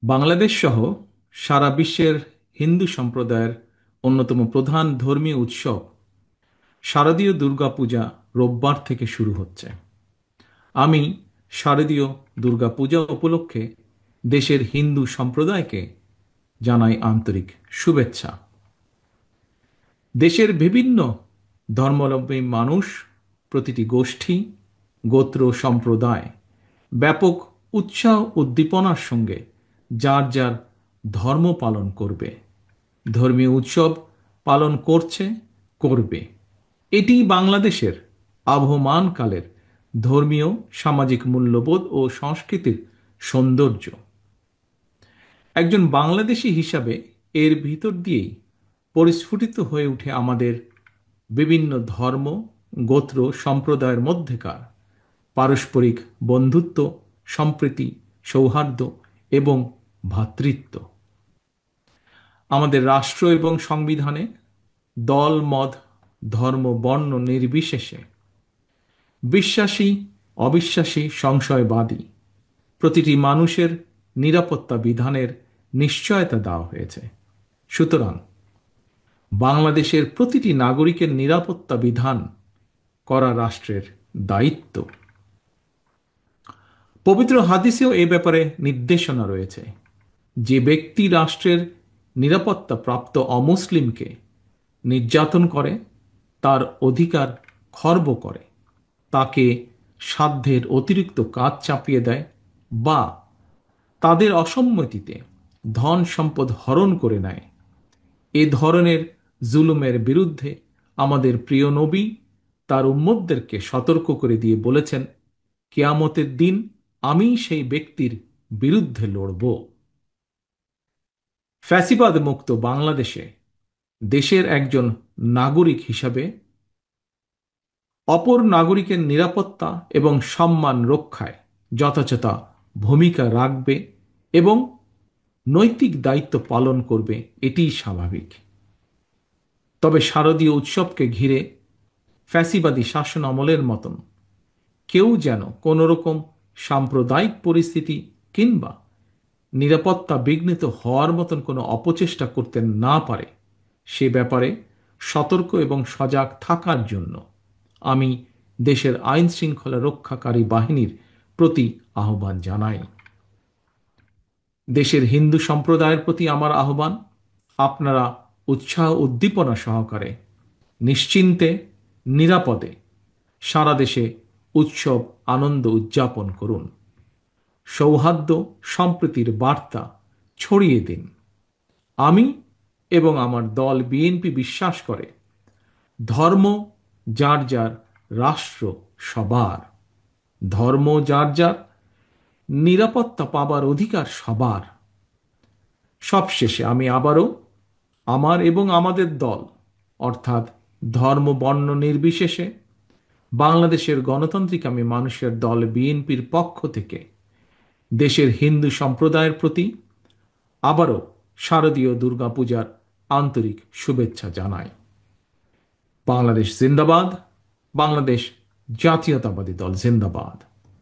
বাংলাদেশ সহ সারা বিশ্বের হিন্দু সম্প্রদায়ের অন্যতম প্রধান ধর্মীয় উৎসব শারদীয় দুর্গাপূজা রোববার থেকে শুরু হচ্ছে। আমি শারদীয় দুর্গাপূজা উপলক্ষে দেশের হিন্দু সম্প্রদায়কে জানাই আন্তরিক শুভেচ্ছা। দেশের বিভিন্ন ধর্মাবলম্বী মানুষ, প্রতিটি গোষ্ঠী, গোত্র, সম্প্রদায় ব্যাপক উৎসাহ উদ্দীপনার সঙ্গে যার যার ধর্ম পালন করবে, ধর্মীয় উৎসব পালন করছে, করবে। এটি বাংলাদেশের আবহমানকালের ধর্মীয় সামাজিক মূল্যবোধ ও সংস্কৃতির সৌন্দর্য। একজন বাংলাদেশী হিসাবে এর ভিতর দিয়েই পরিস্ফুটিত হয়ে ওঠে আমাদের বিভিন্ন ধর্ম, গোত্র, সম্প্রদায়ের মধ্যেকার পারস্পরিক বন্ধুত্ব, সম্প্রীতি, সৌহার্দ্য এবং ভ্রাতৃত্ব। আমাদের রাষ্ট্র এবং সংবিধানে দল, মত, ধর্ম, বর্ণ নির্বিশেষে বিশ্বাসী, অবিশ্বাসী, সংশয়বাদী প্রতিটি মানুষের নিরাপত্তা বিধানের নিশ্চয়তা দেওয়া হয়েছে। সুতরাং বাংলাদেশের প্রতিটি নাগরিকের নিরাপত্তা বিধান করা রাষ্ট্রের দায়িত্ব। পবিত্র হাদিসেও এ ব্যাপারে নির্দেশনা রয়েছে। যে ব্যক্তি রাষ্ট্রের নিরাপত্তা প্রাপ্ত অমুসলিমকে নির্যাতন করে, তার অধিকার খর্ব করে, তাকে সাধ্যের অতিরিক্ত কাজ চাপিয়ে দেয় বা তাদের অসম্মতিতে ধন সম্পদ হরণ করে নেয়, এ ধরনের জুলুমের বিরুদ্ধে আমাদের প্রিয় নবী তার উম্মতদেরকে সতর্ক করে দিয়ে বলেছেন, কিয়ামতের দিন আমি সেই ব্যক্তির বিরুদ্ধে লড়ব। ফ্যাসিবাদ মুক্ত বাংলাদেশে দেশের একজন নাগরিক হিসাবে অপর নাগরিকের নিরাপত্তা এবং সম্মান রক্ষায় যথাযথ ভূমিকা রাখবে এবং নৈতিক দায়িত্ব পালন করবে, এটিই স্বাভাবিক। তবে শারদীয় উৎসবকে ঘিরে ফ্যাসিবাদী শাসন আমলের মতন কেউ যেন কোনোরকম সাম্প্রদায়িক পরিস্থিতি কিংবা নিরাপত্তা বিঘ্নিত হওয়ার মতন কোনো অপচেষ্টা করতে না পারে, সে ব্যাপারে সতর্ক এবং সজাগ থাকার জন্য আমি দেশের আইন শৃঙ্খলা রক্ষাকারী বাহিনীর প্রতি আহ্বান জানাই। দেশের হিন্দু সম্প্রদায়ের প্রতি আমার আহ্বান, আপনারা উৎসাহ উদ্দীপনা সহকারে নিশ্চিন্তে, নিরাপদে সারা দেশে উৎসব আনন্দ উদযাপন করুন। সৌহার্দ্য সম্প্রীতির বার্তা ছড়িয়ে দিন। আমি এবং আমার দল বিএনপি বিশ্বাস করে, ধর্ম যার যার, রাষ্ট্র সবার। ধর্ম যার যার, নিরাপত্তা পাবার অধিকার সবার। সবশেষে আমি আবারও আমার এবং আমাদের দল, অর্থাৎ ধর্ম বর্ণ নির্বিশেষে বাংলাদেশের গণতান্ত্রিকামী মানুষের দল বিএনপির পক্ষ থেকে দেশের হিন্দু সম্প্রদায়ের প্রতি আবারও শারদীয় দুর্গাপূজার আন্তরিক শুভেচ্ছা জানাই। বাংলাদেশ জিন্দাবাদ, বাংলাদেশ জাতীয়তাবাদী দল জিন্দাবাদ।